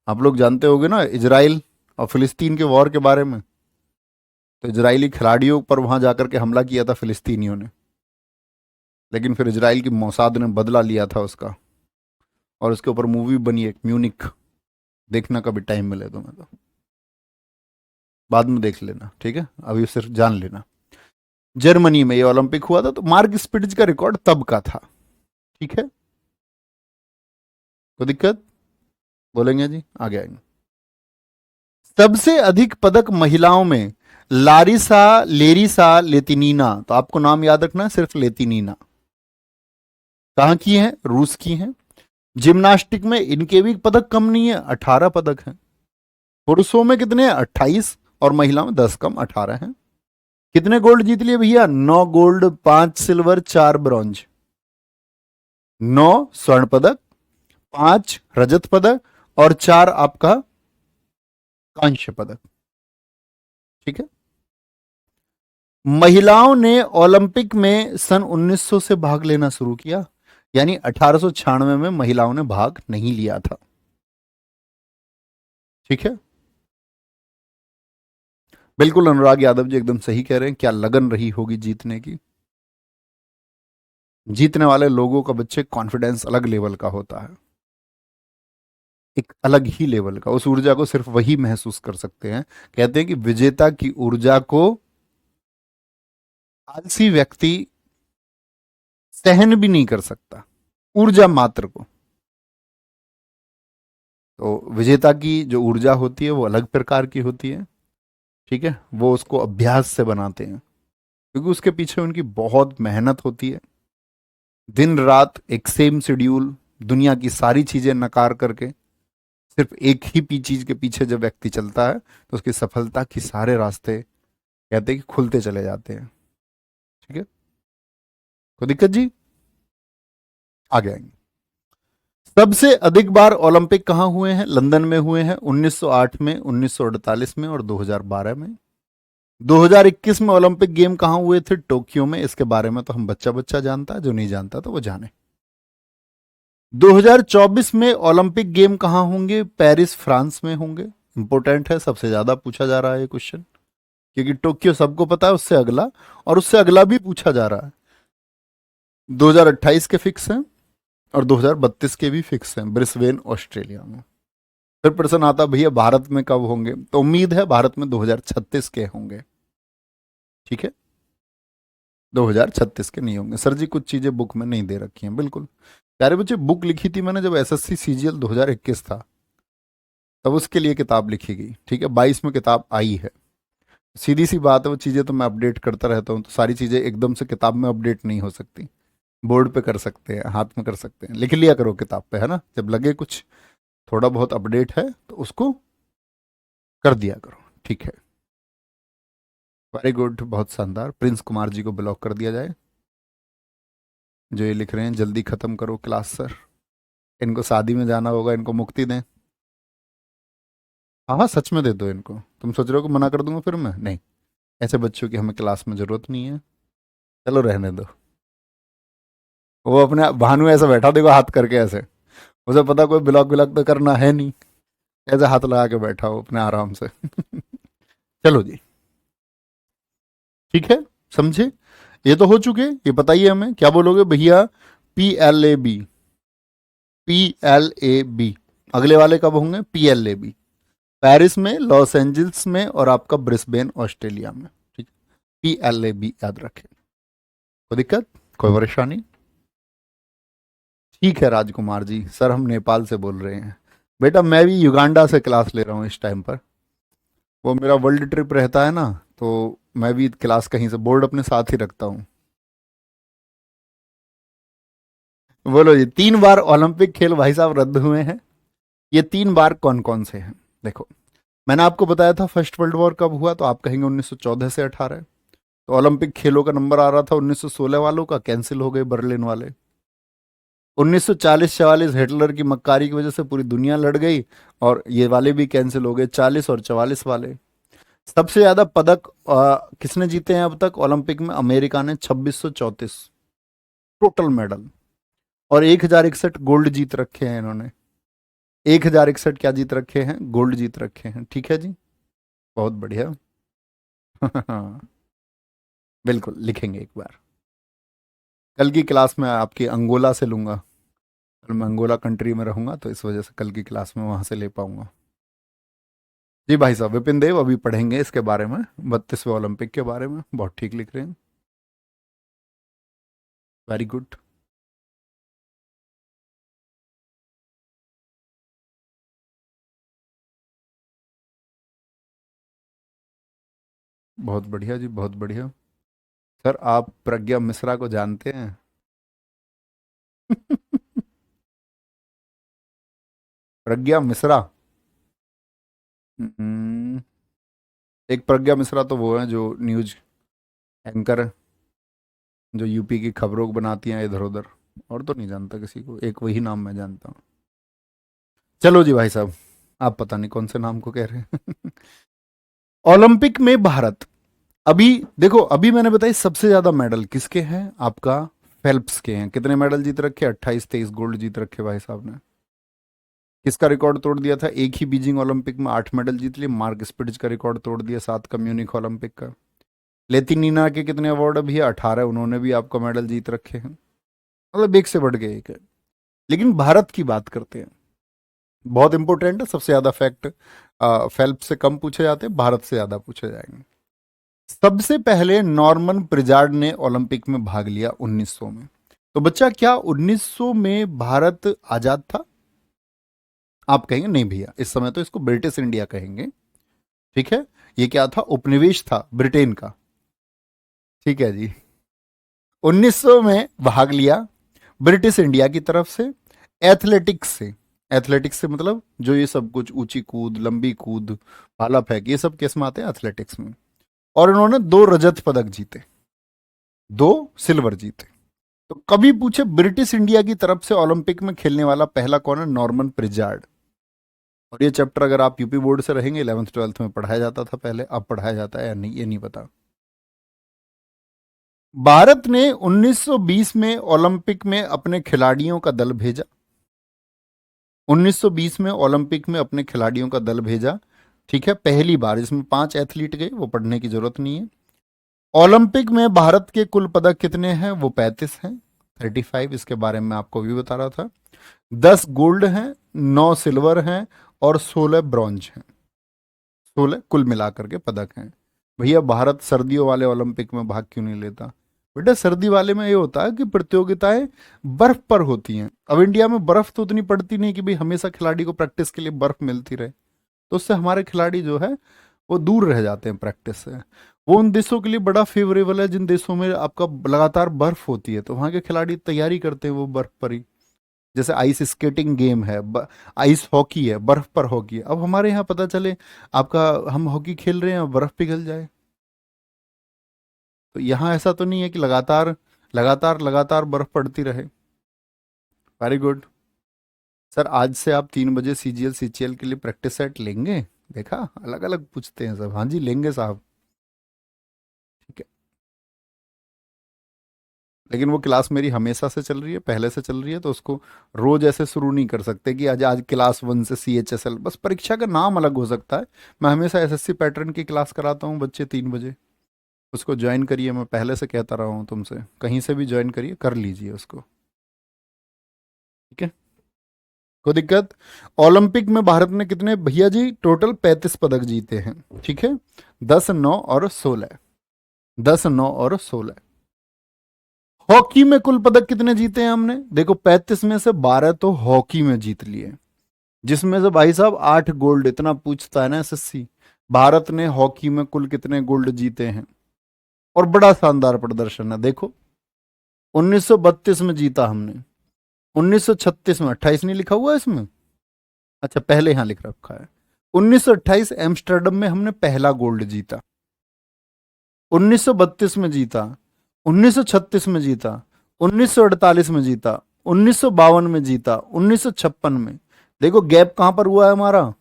आप लोग जानते होंगे ना इजराइल और फिलिस्तीन के वॉर के बारे में। तो इजरायली खिलाड़ियों पर वहां जाकर के हमला किया था फिलिस्तीनियों ने, लेकिन फिर इजराइल की मोसाद ने बदला लिया था उसका, और उसके ऊपर मूवी बनी एक म्यूनिक। देखना कभी टाइम मिले तुम्हें तो, बाद में देख लेना, ठीक है, अभी सिर्फ जान लेना। जर्मनी में ये ओलंपिक हुआ था, तो मार्क स्पिट्ज का रिकॉर्ड तब का था। ठीक है, कोई दिक्कत? बोलेंगे जी, आगे आएंगे। सबसे अधिक पदक महिलाओं में लारिसा लेरिसा लेतिनीना, तो आपको नाम याद रखना है, सिर्फ लेतिनीना। कहां की है? रूस की है। जिम्नास्टिक में इनके भी पदक कम नहीं है, 18 पदक हैं। पुरुषों में कितने हैं? 28, और महिलाओं में 10 कम 18 हैं। कितने गोल्ड जीत लिए भैया? 9 गोल्ड, 5 सिल्वर, 4 ब्रॉन्ज। 9 स्वर्ण पदक, 5 रजत पदक, और 4 आपका कांस्य पदक। ठीक है, महिलाओं ने ओलंपिक में सन 1900 से भाग लेना शुरू किया, यानी 1896 में महिलाओं ने भाग नहीं लिया था। ठीक है, बिल्कुल अनुराग यादव जी एकदम सही कह रहे हैं। क्या लगन रही होगी जीतने की। जीतने वाले लोगों का बच्चे कॉन्फिडेंस अलग लेवल का होता है, एक अलग ही लेवल का। उस ऊर्जा को सिर्फ वही महसूस कर सकते हैं। कहते हैं कि विजेता की ऊर्जा को आलसी व्यक्ति सहन भी नहीं कर सकता, ऊर्जा मात्र को। तो विजेता की जो ऊर्जा होती है वो अलग प्रकार की होती है। ठीक है, वो उसको अभ्यास से बनाते हैं, क्योंकि उसके पीछे उनकी बहुत मेहनत होती है। दिन रात एक सेम शेड्यूल, दुनिया की सारी चीजें नकार करके सिर्फ एक ही चीज के पीछे जब व्यक्ति चलता है, तो उसकी सफलता की सारे रास्ते कहते हैं कि खुलते चले जाते हैं। ठीक है, कोई दिक्कत जी? आगे आएंगे। सबसे अधिक बार ओलंपिक कहां हुए हैं? लंदन में हुए हैं, 1908 में, 1948 में, और 2012 में। 2021 में ओलंपिक गेम कहां हुए थे? टोक्यो में। इसके बारे में तो हम बच्चा बच्चा जानता है, जो नहीं जानता तो वो जाने। 2024 में ओलंपिक गेम कहां होंगे? पेरिस फ्रांस में होंगे। इंपॉर्टेंट है, सबसे ज्यादा पूछा जा रहा है ये क्वेश्चन, क्योंकि टोक्यो सबको पता है, उससे अगला और उससे अगला भी पूछा जा रहा है। 2028 के फिक्स हैं, और 2032 के भी फिक्स हैं, ब्रिस्बेन ऑस्ट्रेलिया में। फिर प्रश्न आता भैया भारत में कब होंगे? तो उम्मीद है भारत में 2036 के होंगे। ठीक है, 2036 के नहीं होंगे सर जी, कुछ चीजें बुक में नहीं दे रखी हैं। बिल्कुल प्यारे बच्चे, बुक लिखी थी मैंने जब एसएससी सीजीएल 2021 था, तब उसके लिए किताब लिखी गई। ठीक है, 22 में किताब आई है। सीधी सी बात है, वो चीज़ें तो मैं अपडेट करता रहता हूँ, तो सारी चीज़ें एकदम से किताब में अपडेट नहीं हो सकती। बोर्ड पे कर सकते हैं, हाथ में कर सकते हैं, लिख लिया करो किताब पे, है ना। जब लगे कुछ थोड़ा बहुत अपडेट है तो उसको कर दिया करो। ठीक है, वेरी गुड, बहुत शानदार। प्रिंस कुमार जी को ब्लॉक कर दिया जाए, जो ये लिख रहे हैं जल्दी खत्म करो क्लास सर, इनको शादी में जाना होगा, इनको मुक्ति दें। हाँ हाँ, सच में दे दो इनको। तुम सोच रहे हो कि मना कर दूंगा फिर मैं? नहीं, ऐसे बच्चों की हमें क्लास में जरूरत नहीं है। चलो रहने दो। वो अपने भानु ऐसे बैठा, देखो हाथ करके ऐसे, उसे पता कोई ब्लॉक ब्लॉक तो करना है नहीं, ऐसे हाथ लगा के बैठा हो अपने आराम से। चलो जी, ठीक है, समझे? ये तो हो चुके, ये बताइए हमें क्या बोलोगे भैया? PLAB, PLAB। अगले वाले कब होंगे? PLAB, पेरिस में, लॉस एंजल्स में, और आपका ब्रिस्बेन ऑस्ट्रेलिया में। ठीक, PLAB याद रखें। कोई दिक्कत, कोई परेशानी? ठीक है राजकुमार जी, सर हम नेपाल से बोल रहे हैं। बेटा मैं भी युगांडा से क्लास ले रहा हूँ इस टाइम पर। वो मेरा वर्ल्ड ट्रिप रहता है ना, तो मैं भी क्लास कहीं से, बोर्ड अपने साथ ही रखता हूँ। बोलो जी, 3 बार ओलंपिक खेल भाई साहब रद्द हुए हैं। ये 3 बार कौन कौन से हैं? देखो, मैंने आपको बताया था फर्स्ट वर्ल्ड वॉर कब हुआ, तो आप कहेंगे 1914 से 18। तो ओलंपिक खेलों का नंबर आ रहा था 1916 वालों का, कैंसिल हो गए बर्लिन वाले। 1940-44 हिटलर की मक्कारी की वजह से पूरी दुनिया लड़ गई और ये वाले भी कैंसिल हो गए, 40 और 44 वाले। सबसे ज्यादा पदक किसने जीते हैं अब तक ओलंपिक में? अमेरिका ने 2634 टोटल मेडल। और 1061 गोल्ड जीत रखे हैं इन्होंने। 1061 क्या जीत रखे हैं? गोल्ड जीत रखे हैं। ठीक है जी, बहुत बढ़िया। बिल्कुल लिखेंगे एक बार। कल की क्लास में आपकी अंगोला से लूंगा। कल मैं अंगोला कंट्री में रहूंगा तो इस वजह से कल की क्लास में वहां से ले पाऊंगा। जी भाई साहब विपिन देव, अभी पढ़ेंगे इसके बारे में, 32वें ओलंपिक के बारे में। बहुत ठीक लिख रहे हैं, वेरी गुड। बहुत बढ़िया जी, बहुत बढ़िया। सर आप प्रज्ञा मिश्रा को जानते हैं? प्रज्ञा मिश्रा। हम्म, एक प्रज्ञा मिश्रा तो वो है जो न्यूज एंकर है, जो यूपी की खबरों को बनाती हैं इधर उधर। और तो नहीं जानता किसी को, एक वही नाम मैं जानता हूँ। चलो जी भाई साहब, आप पता नहीं कौन से नाम को कह रहे हैं। ओलंपिक में भारत, अभी देखो, अभी मैंने बताई सबसे ज्यादा मेडल किसके हैं आपका? फेल्प्स के हैं। कितने मेडल जीत रखे? 28-23 गोल्ड जीत रखे भाई साहब ने। किसका रिकॉर्ड तोड़ दिया था? एक ही बीजिंग ओलंपिक में 8 मेडल जीत लिए, मार्क स्पिट्ज का रिकॉर्ड तोड़ दिया, 7 का म्यूनिक ओलंपिक का। लेतिनीना के कितने अवार्ड अभी है? 18, उन्होंने भी आपका मेडल जीत रखे हैं। मतलब एक से बढ़ के एक है। लेकिन भारत की बात करते हैं, बहुत इंपॉर्टेंट है। सबसे ज्यादा फैक्ट फेल्प्स से कम पूछे जाते हैं, भारत से ज्यादा पूछे जाएंगे। सबसे पहले नॉर्मन प्रिजार्ड ने ओलंपिक में भाग लिया 1900 में। तो बच्चा क्या 1900 में भारत आजाद था? आप कहेंगे नहीं भैया, इस समय तो इसको ब्रिटिश इंडिया कहेंगे। ठीक है, ये क्या था? उपनिवेश था ब्रिटेन का। ठीक है जी। 1900 में भाग लिया ब्रिटिश इंडिया की तरफ से, एथलेटिक्स से। एथलेटिक्स से मतलब जो ये सब कुछ ऊंची कूद, लंबी कूद, भाला फेंक, ये सब किस में आते हैं? एथलेटिक्स में। और इन्होंने 2 रजत पदक जीते, 2 सिल्वर जीते। तो कभी पूछे ब्रिटिश इंडिया की तरफ से ओलंपिक में खेलने वाला पहला कौन है? नॉर्मन प्रिजार्ड। और ये चैप्टर अगर आप यूपी बोर्ड से रहेंगे 11th-12th में पढ़ाया जाता था पहले, अब पढ़ाया जाता है या नहीं ये नहीं पता। भारत ने 1920 में ओलंपिक में अपने खिलाड़ियों का दल भेजा। 1920 में ओलंपिक में अपने खिलाड़ियों का दल भेजा। ठीक है, पहली बार। इसमें 5 एथलीट गए, वो पढ़ने की जरूरत नहीं है। ओलंपिक में भारत के कुल पदक कितने हैं? वो 35 हैं, 35। इसके बारे में आपको भी बता रहा था। 10 गोल्ड हैं, 9 सिल्वर हैं और 16 ब्रॉन्ज हैं। 16 कुल मिलाकर के पदक हैं। भैया भारत सर्दियों वाले ओलंपिक में भाग क्यों नहीं लेता? बेटा सर्दी वाले में ये होता है कि प्रतियोगिताएं बर्फ पर होती हैं। अब इंडिया में बर्फ तो उतनी पड़ती नहीं कि भाई हमेशा खिलाड़ी को प्रैक्टिस के लिए बर्फ मिलती रहे। तो उससे हमारे खिलाड़ी जो है वो दूर रह जाते हैं प्रैक्टिस से। वो उन देशों के लिए बड़ा फेवरेबल है जिन देशों में आपका लगातार बर्फ होती है, तो वहां के खिलाड़ी तैयारी करते हैं वो बर्फ पर ही। जैसे आइस स्केटिंग गेम है, आइस हॉकी है, बर्फ पर हॉकी है। अब हमारे यहाँ पता चले आपका हम हॉकी खेल रहे हैं और बर्फ पिघल जाए। तो यहाँ ऐसा तो नहीं है कि लगातार लगातार लगातार बर्फ पड़ती रहे। Very good. सर आज से आप 3 बजे सीजीएल सीजीएल के लिए प्रैक्टिस सेट लेंगे? देखा, अलग अलग पूछते हैं सब। हाँ जी लेंगे साहब। ठीक है, लेकिन वो क्लास मेरी हमेशा से चल रही है, पहले से चल रही है, तो उसको रोज ऐसे शुरू नहीं कर सकते कि आज आज क्लास 1 से CHSL। बस परीक्षा का नाम अलग हो सकता है। मैं हमेशा SSC पैटर्न की क्लास कराता हूँ बच्चे 3 बजे। उसको ज्वाइन करिए, मैं पहले से कहता रहा हूँ तुमसे, कहीं से भी ज्वाइन करिए, कर लीजिए उसको। ठीक है, कोई दिक्कत? ओलंपिक में भारत ने कितने भैया जी? टोटल 35 पदक जीते हैं। ठीक है, 10, 9 और 16। 10, 9 और 16। हॉकी में कुल पदक कितने जीते हैं हमने? देखो 35 में से 12 तो हॉकी में जीत लिए, जिसमें से भाई साहब 8 गोल्ड। इतना पूछता है ना SSC। भारत ने हॉकी में कुल कितने गोल्ड जीते हैं? और बड़ा शानदार प्रदर्शन है देखो। 1932 में जीता हमने, 1936 में, 28 नहीं लिखा हुआ है इसमें? अच्छा पहले यहां लिख रखा है। 1928 एम्स्टर्डम में हमने पहला गोल्ड जीता, 1932 में जीता, 1936 में जीता, 1948 में जीता, 1952 में जीता, 1956 में। देखो गैप कहां पर हुआ है हमारा।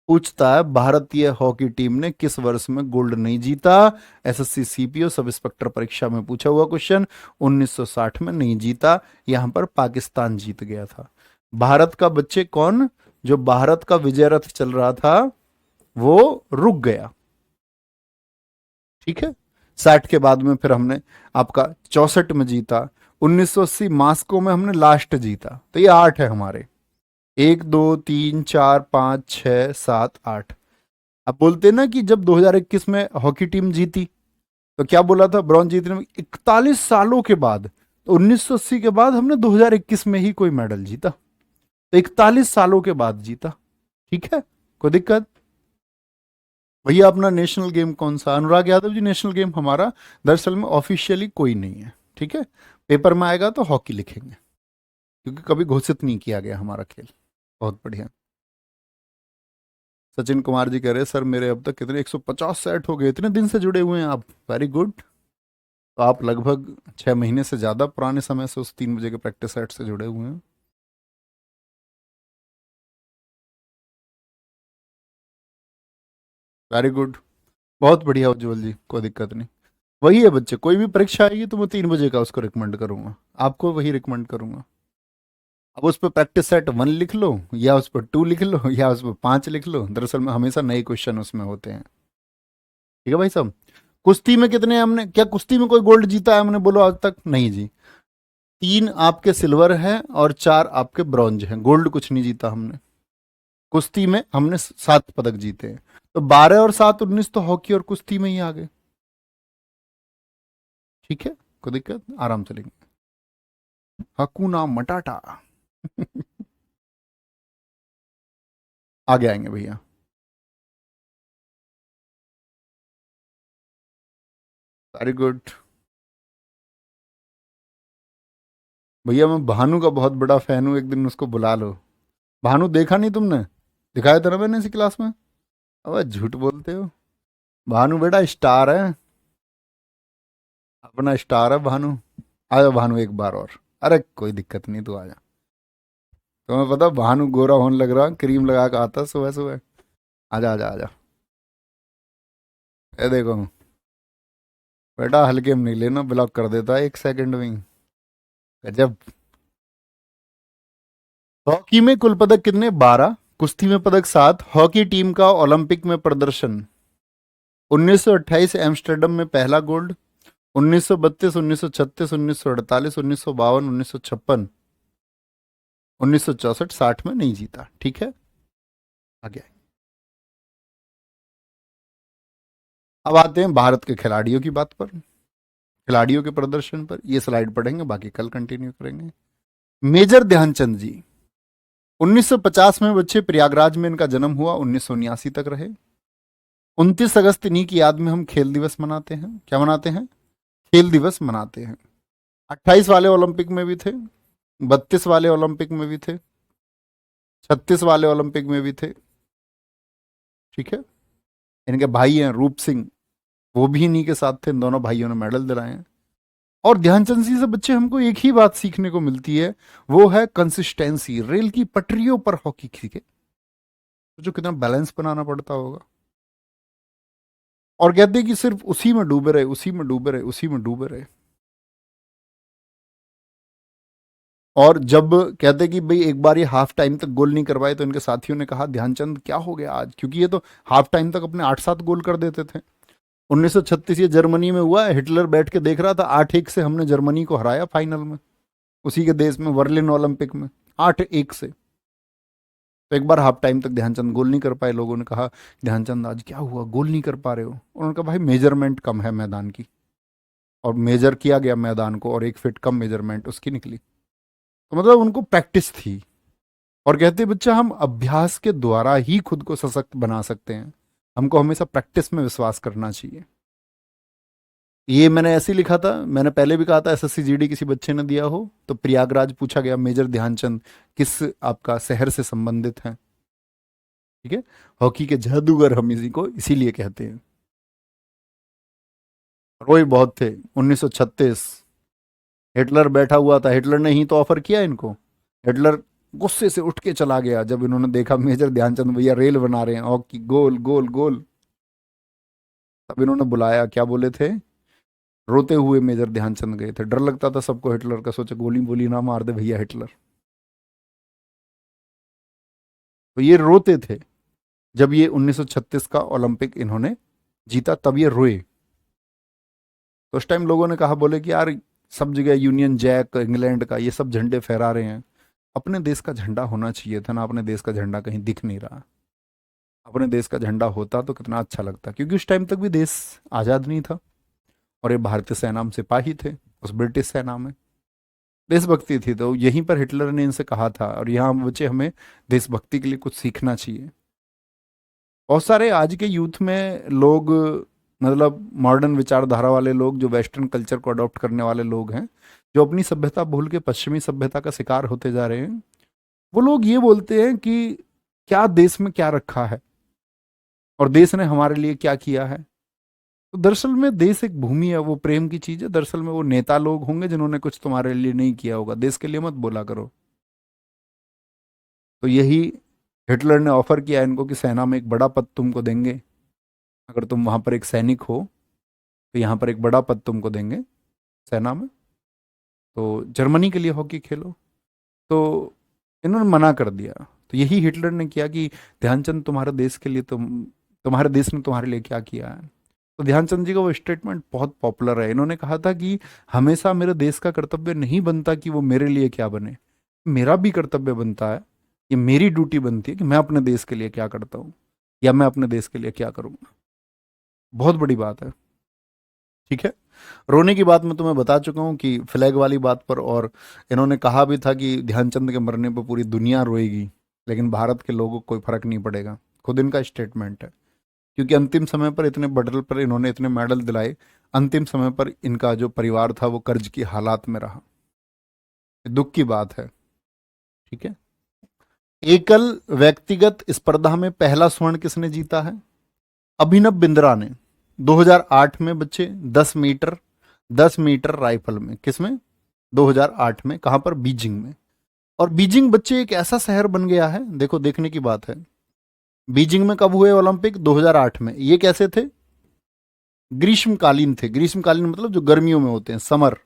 पूछता है भारतीय हॉकी टीम ने किस वर्ष में गोल्ड नहीं जीता। एसएससी सीपीओ सब इंस्पेक्टर परीक्षा में पूछा हुआ क्वेश्चन। 1960 में नहीं जीता, यहां पर पाकिस्तान जीत गया था। भारत का बच्चे कौन, जो भारत का विजय रथ चल रहा था वो रुक गया। ठीक है। 60 के बाद में फिर हमने आपका 64 में जीता। 1980 मास्को में हमने लास्ट जीता। तो ये 8 है हमारे, 1 2 3 4 5 6 7 8। अब बोलते ना कि जब 2021 में हॉकी टीम जीती तो क्या बोला था, ब्रॉन्ज जीतने में 41 सालों के बाद। तो 1980 के बाद हमने 2021 में ही कोई मेडल जीता, तो 41 सालों के बाद जीता। ठीक है, कोई दिक्कत। भैया अपना नेशनल गेम कौन सा, अनुराग यादव जी, नेशनल गेम हमारा दरअसल में ऑफिशियली कोई नहीं है। ठीक है, पेपर में आएगा तो हॉकी लिखेंगे, क्योंकि कभी घोषित नहीं किया गया हमारा खेल। बहुत बढ़िया। सचिन कुमार जी कह रहे हैं सर मेरे अब तक कितने 150 सेट हो गए, इतने दिन से जुड़े हुए हैं आप, वेरी गुड। तो आप लगभग 6 महीने से ज़्यादा पुराने समय से उस 3 बजे के प्रैक्टिस सेट से जुड़े हुए हैं। वेरी गुड, बहुत बढ़िया उज्जवल जी, कोई दिक्कत नहीं। वही है बच्चे, कोई भी परीक्षा आएगी तो मैं 3 बजे का उसको रिकमेंड करूंगा, आपको वही रिकमेंड करूंगा। अब उस पर प्रैक्टिस सेट 1 लिख लो, या उस पर 2 लिख लो, या उस पर 5 लिख लो। दरअसल में हमेशा नए क्वेश्चन उसमें होते हैं। ठीक है भाई साहब। कुश्ती में कितने हमने, क्या कुश्ती में कोई गोल्ड जीता है हमने, बोलो आज तक नहीं जी। 3 आपके सिल्वर है और 4 आपके ब्रॉन्ज हैं, गोल्ड कुछ नहीं जीता हमने। कुश्ती में हमने 7 पदक जीते हैं। तो 12 और 7 19 तो हॉकी और कुश्ती में ही आ गए। ठीक है, कोई दिक्कत, आराम से लेंगे। हकुना मटाटा। आगे आएंगे भैया। Very good. भैया मैं भानु का बहुत बड़ा फैन हूँ, एक दिन उसको बुला लो। भानु देखा नहीं तुमने, दिखाया था ना मैंने इसी क्लास में। अब झूठ बोलते हो। भानु बेटा स्टार है, अपना स्टार है भानु। आ जा भानु एक बार और। अरे कोई दिक्कत नहीं, तू आ जा। तुम्हें पता भानु गोरा होने लग रहा, क्रीम लगा के आता सुबह सुबह। आजा आजा आजा। ये देखो बेटा, हल्के में नहीं लेना, ब्लॉक कर देता है 1 सेकंड में ही। गजब। हॉकी में कुल पदक कितने, 12। कुश्ती में पदक 7। हॉकी टीम का ओलंपिक में प्रदर्शन, 1928 एम्स्टर्डम में पहला गोल्ड, 1932, 1936, 1948, 1952, 1956, 1964, 60 में नहीं जीता। ठीक है, आगे। अब आते हैं भारत के खिलाड़ियों की बात पर, खिलाड़ियों के प्रदर्शन पर। ये स्लाइड पढ़ेंगे, बाकी कल कंटिन्यू करेंगे। मेजर ध्यानचंद जी, 1950 में बच्चे प्रयागराज में इनका जन्म हुआ, 1979 तक रहे। 29 अगस्त इन्हीं की याद में हम खेल दिवस मनाते हैं। क्या मनाते हैं, खेल दिवस मनाते हैं। 28 वाले ओलंपिक में भी थे, 32 वाले ओलंपिक में भी थे, 36 वाले ओलंपिक में भी थे। ठीक है, इनके भाई हैं रूप सिंह, वो भी इन्हीं के साथ थे, इन दोनों भाइयों ने मेडल दिलाए हैं। और ध्यानचंद जी से बच्चे हमको एक ही बात सीखने को मिलती है, वो है कंसिस्टेंसी। रेल की पटरियों पर हॉकी खेले, जो कितना बैलेंस बनाना पड़ता होगा। और कहते हैं कि सिर्फ उसी में डूबे रहे, उसी में डूबे रहे, उसी में डूबे रहे। और जब कहते कि भाई एक बार ये हाफ टाइम तक गोल नहीं करवाए, तो इनके साथियों ने कहा ध्यानचंद क्या हो गया आज, क्योंकि ये तो हाफ टाइम तक अपने 8-7 गोल कर देते थे। 1936 ये जर्मनी में हुआ है, हिटलर बैठ के देख रहा था, 8-1 से हमने जर्मनी को हराया फाइनल में, उसी के देश में बर्लिन ओलंपिक में, 8-1 से। तो एक बार हाफ टाइम तक ध्यानचंद गोल नहीं कर पाए, लोगों ने कहा ध्यानचंद आज क्या हुआ, गोल नहीं कर पा रहे हो। उन्होंने कहा भाई मेजरमेंट कम है मैदान की, और मेजर किया गया मैदान को, और 1 फीट कम मेजरमेंट उसकी निकली। तो मतलब उनको प्रैक्टिस थी। और कहते बच्चा हम अभ्यास के द्वारा ही खुद को सशक्त बना सकते हैं, हमको हमेशा प्रैक्टिस में विश्वास करना चाहिए। ये मैंने ऐसे ही लिखा था, मैंने पहले भी कहा था एसएससी जीडी किसी बच्चे ने दिया हो तो प्रयागराज पूछा गया, मेजर ध्यानचंद किस आपका शहर से संबंधित हैं। ठीक है, हॉकी के जादूगर हम इसी को इसीलिए कहते हैं। रोए बहुत थे, 1936 हिटलर बैठा हुआ था, हिटलर ने ही तो ऑफर किया इनको। हिटलर गुस्से से उठ के चला गया जब इन्होंने देखा मेजर ध्यानचंद भैया रेल बना रहे हैं हॉकी, गोल गोल गोल। तब इन्होंने बुलाया, क्या बोले थे, रोते हुए मेजर ध्यानचंद गए थे। डर लगता था सबको हिटलर का, सोचे गोली बोली ना मार दे भैया हिटलर। तो ये रोते थे जब ये 1936 का ओलंपिक इन्होंने जीता, तब ये रोए। तो उस टाइम लोगों ने कहा, बोले कि यार सब जगह यूनियन जैक इंग्लैंड का ये सब झंडे फहरा रहे हैं, अपने देश का झंडा होना चाहिए था ना। अपने देश का झंडा कहीं दिख नहीं रहा। अपने देश का झंडा होता तो कितना अच्छा लगता, क्योंकि उस टाइम तक भी देश आज़ाद नहीं था और ये भारतीय सेना में सिपाही थे उस ब्रिटिश सेना में। देशभक्ति थी, तो यहीं पर हिटलर ने इनसे कहा था, और यहाँ बच्चे हमें देशभक्ति के लिए कुछ सीखना चाहिए। बहुत सारे आज के यूथ में लोग, मतलब मॉडर्न विचारधारा वाले लोग, जो वेस्टर्न कल्चर को अडॉप्ट करने वाले लोग हैं, जो अपनी सभ्यता भूल के पश्चिमी सभ्यता का शिकार होते जा रहे हैं, वो लोग ये बोलते हैं कि क्या देश में क्या रखा है और देश ने हमारे लिए क्या किया है। तो दरअसल में देश एक भूमि है, वो प्रेम की चीज है। दरअसल में वो नेता लोग होंगे जिन्होंने कुछ तुम्हारे लिए नहीं किया होगा, देश के लिए मत बोला करो। तो यही हिटलर ने ऑफर किया इनको कि सेना में एक बड़ा पद तुमको देंगे, अगर तुम वहां पर एक सैनिक हो तो यहाँ पर एक बड़ा पद तुमको देंगे सेना में, तो जर्मनी के लिए हॉकी खेलो। तो इन्होंने मना कर दिया। तो यही हिटलर ने किया कि ध्यानचंद तुम्हारे देश के लिए, तुम्हारे देश ने तुम्हारे लिए क्या किया है। तो ध्यानचंद जी का वो स्टेटमेंट बहुत पॉपुलर है। इन्होंने कहा था कि हमेशा मेरे देश का कर्तव्य नहीं बनता कि वो मेरे लिए क्या बने, मेरा भी कर्तव्य बनता है, ये मेरी ड्यूटी बनती है कि मैं अपने देश के लिए क्या करता हूँ या मैं अपने देश के लिए क्या करूँगा। बहुत बड़ी बात है। ठीक है, रोने की बात मैं तुम्हें बता चुका हूँ कि फ्लैग वाली बात पर, और इन्होंने कहा भी था कि ध्यानचंद के मरने पर पूरी दुनिया रोएगी लेकिन भारत के लोगों को कोई फर्क नहीं पड़ेगा। खुद इनका स्टेटमेंट है, क्योंकि अंतिम समय पर इतने बदल पर इन्होंने इतने मेडल दिलाए, अंतिम समय पर इनका जो परिवार था वो कर्ज की हालात में रहा। दुख की बात है। ठीक है, एकल व्यक्तिगत स्पर्धा में पहला स्वर्ण किसने जीता है? अभिनव बिंद्रा ने 2008 में बच्चे 10 मीटर राइफल में। किसमें? 2008 में। कहां पर? बीजिंग में। और बीजिंग बच्चे एक ऐसा शहर बन गया है, देखो देखने की बात है। बीजिंग में कब हुए ओलंपिक? 2008 में। ये कैसे थे? ग्रीष्मकालीन थे। ग्रीष्मकालीन मतलब जो गर्मियों में होते हैं, समर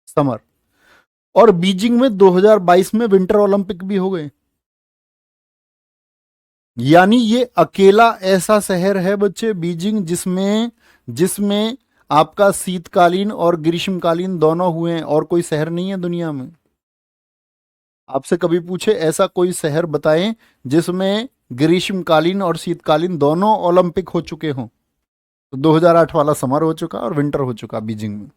समर। और बीजिंग में 2022 में विंटर ओलंपिक भी हो गए। यानी ये अकेला ऐसा शहर है बच्चे बीजिंग जिसमें जिसमें आपका शीतकालीन और ग्रीष्मकालीन दोनों हुए हैं, और कोई शहर नहीं है दुनिया में। आपसे कभी पूछे ऐसा कोई शहर बताएं जिसमें ग्रीष्मकालीन और शीतकालीन दोनों ओलंपिक हो चुके हों। तो 2008 वाला समर हो चुका और विंटर हो चुका बीजिंग में।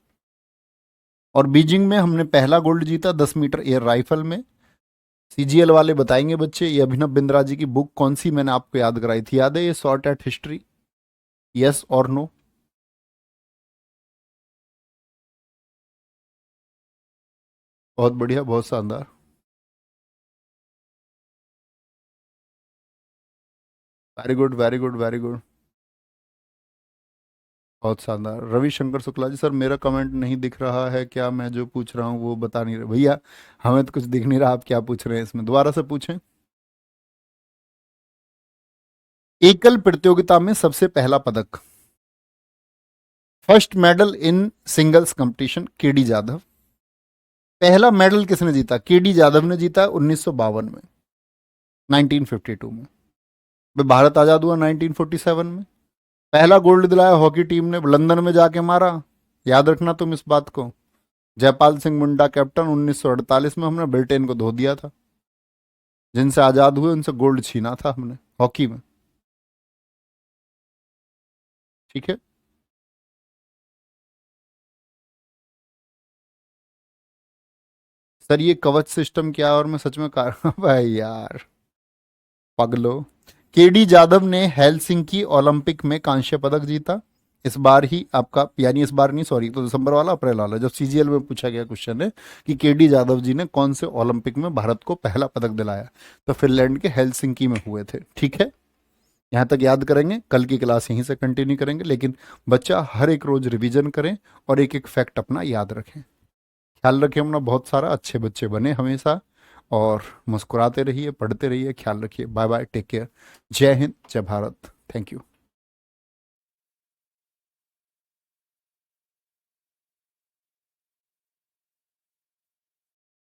और बीजिंग में हमने पहला गोल्ड जीता 10 मीटर एयर राइफल में। सीजीएल वाले बताएंगे बच्चे, ये अभिनव बिंद्रा जी की बुक कौन सी मैंने आपको याद कराई थी, याद है? ये शॉर्ट एट हिस्ट्री, यस और नो। बहुत बढ़िया, बहुत शानदार। Very good very good very good, बहुत शानदार। रविशंकर शुक्ला जी, सर मेरा कमेंट नहीं दिख रहा है क्या? मैं जो पूछ रहा हूँ वो बता नहीं रहे भैया, हमें तो कुछ दिख नहीं रहा, आप क्या पूछ रहे हैं इसमें, दोबारा से पूछें। एकल प्रतियोगिता में सबसे पहला पदक, first medal in singles competition, KD Jadhav. पहला मेडल किसने जीता? केडी जाधव ने जीता 1952 में, 1952 में। भारत आजाद हुआ 1947 में। पहला गोल्ड दिलाया हॉकी टीम ने, लंदन में जाके मारा। याद रखना तुम इस बात को। जयपाल सिंह मुंडा कैप्टन, 1948 में हमने ब्रिटेन को धो दिया था। जिनसे आजाद हुए उनसे गोल्ड छीना था हमने हॉकी में। ठीक है, सर ये कवच सिस्टम क्या है और मैं सच में कार भाई यार पगलो। केडी जाधव ने हेलसिंकी ओलंपिक में कांस्य पदक जीता। इस बार ही आपका, यानी इस बार नहीं सॉरी, तो दिसंबर वाला अप्रैल वाला जब सीजीएल में पूछा गया क्वेश्चन है कि केडी जाधव जी ने कौन से ओलंपिक में भारत को पहला पदक दिलाया, तो फिनलैंड के हेलसिंकी में हुए थे। ठीक है, यहाँ तक याद करेंगे, कल की क्लास यहीं से कंटिन्यू करेंगे। लेकिन बच्चा हर एक रोज रिवीजन करें और एक एक फैक्ट अपना याद रखें। ख्याल रखिए अपना बहुत सारा, अच्छे बच्चे बने हमेशा, और मुस्कुराते रहिए, पढ़ते रहिए, ख्याल रखिए। Bye bye, take care. जय हिंद, जय भारत। Thank you.